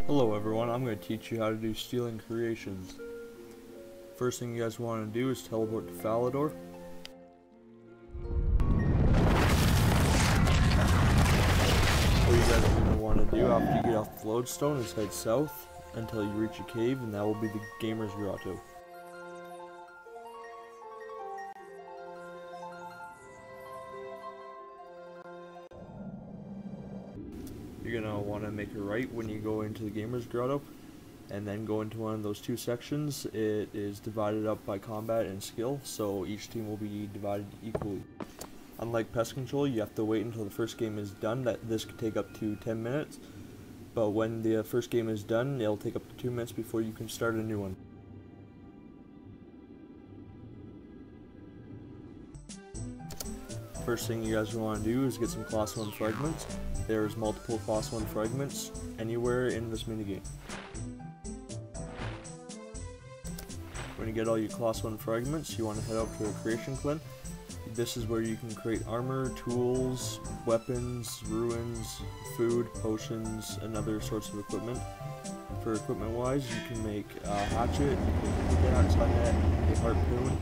Hello everyone, I'm going to teach you how to do stealing creations. First thing you guys want to do is teleport to Falador. What you guys are going to want to do after you get off the lodestone is head south until you reach a cave, and that will be the Gamer's Grotto. You're going to want to make a right when you go into the Gamer's Grotto, and then go into one of those two sections. It is divided up by combat and skill, so each team will be divided equally. Unlike pest control, you have to wait until the first game is done. This could take up to 10 minutes, but when the first game is done, it'll take up to 2 minutes before you can start a new one. First thing you guys want to do is get some class 1 fragments. There's multiple class 1 fragments anywhere in this minigame. When you get all your class 1 fragments, you want to head out to a creation clan. This is where you can create armor, tools, weapons, ruins, food, potions, and other sorts of equipment. For equipment wise, you can make a hatchet, you can make a pickaxe, a net, a harpoon.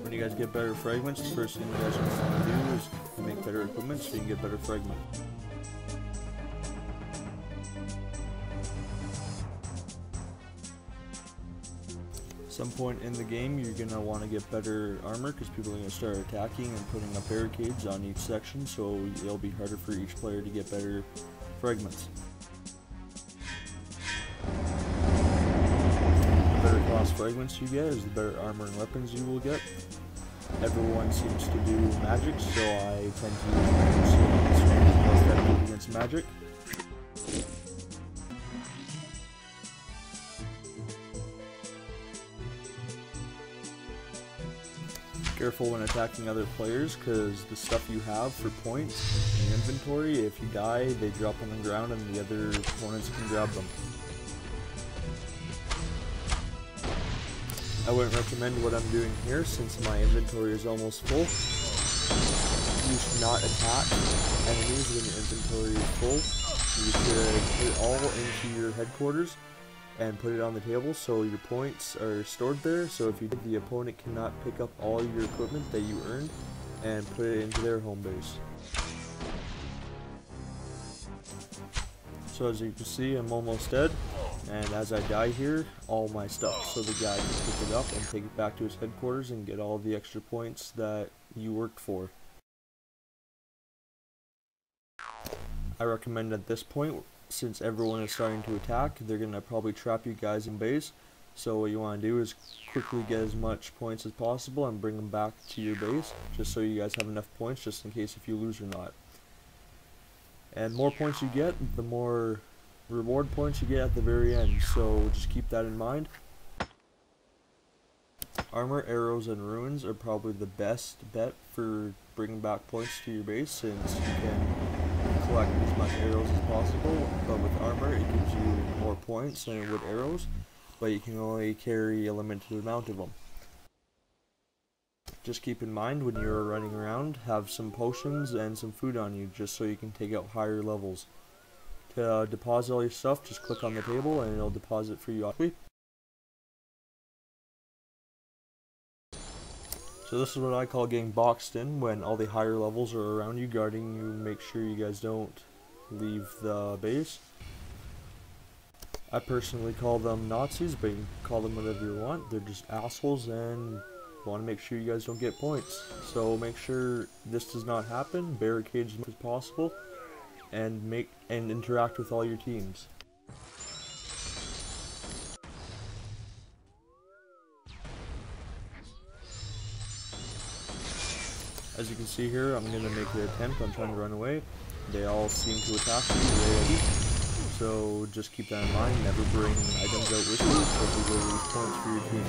When you guys get better fragments, the first thing you guys are going to want to do is make better equipment so you can get better fragments. Some point in the game you're going to want to get better armor because people are going to start attacking and putting up barricades on each section, so it'll be harder for each player to get better fragments. The better class fragments you get is the better armor and weapons you will get. Everyone seems to do magic, so I tend to use magic so it's more effective against magic. Careful when attacking other players, because the stuff you have for points in your inventory, if you die, they drop on the ground and the other opponents can grab them. I wouldn't recommend what I'm doing here since my inventory is almost full. You should not attack enemies when your inventory is full. You should put it all into your headquarters and put it on the table so your points are stored there, so if you did, the opponent cannot pick up all your equipment that you earned and put it into their home base. So as you can see, I'm almost dead, and as I die here, all my stuff, so the guy can pick it up and take it back to his headquarters and get all the extra points that you worked for. I recommend at this point, since everyone is starting to attack, they're going to probably trap you guys in base, so what you want to do is quickly get as much points as possible and bring them back to your base, just so you guys have enough points just in case if you lose or not. And more points you get, the more reward points you get at the very end, so just keep that in mind. Armor, arrows, and ruins are probably the best bet for bringing back points to your base, since you can collect as much arrows as possible, but with armor it gives you more points than it would arrows, but you can only carry a limited amount of them. Just keep in mind when you're running around, have some potions and some food on you just so you can take out higher levels. To deposit all your stuff, just click on the table and it'll deposit for you automatically. So this is what I call getting boxed in, when all the higher levels are around you guarding you, make sure you guys don't leave the base. I personally call them Nazis, but you can call them whatever you want. They're just assholes and want to make sure you guys don't get points. So make sure this does not happen, barricade as much as possible, and interact with all your teams. As you can see here, I'm going to make an attempt on trying to run away. They all seem to attack me, so just keep that in mind. Never bring items out with you, because you will lose points for your team.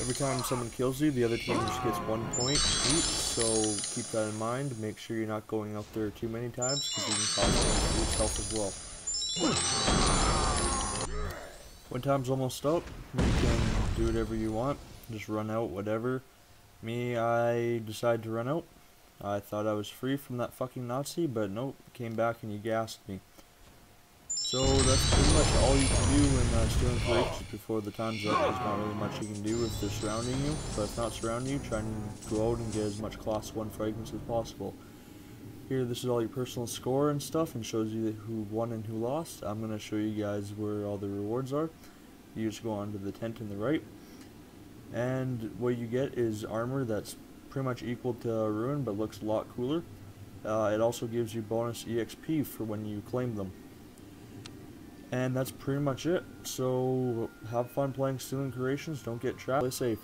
Every time someone kills you, the other team just gets 1 point each, so keep that in mind. Make sure you're not going out there too many times, because you can cause damage to yourself as well. When time's almost up, you can do whatever you want. Just run out, whatever. Me, I decided to run out. I thought I was free from that fucking Nazi, but nope, came back and you gassed me. So that's pretty much all you can do when stealing crates before the time's up. There's not really much you can do if they're surrounding you, but if not surrounding you, try and go out and get as much class 1 fragments as possible. Here, this is all your personal score and stuff, and shows you who won and who lost. I'm going to show you guys where all the rewards are. You just go onto the tent on the right, and what you get is armor that's pretty much equal to Ruin, but looks a lot cooler. It also gives you bonus EXP for when you claim them. And that's pretty much it. So have fun playing Stealing Creations. Don't get trapped. Play safe.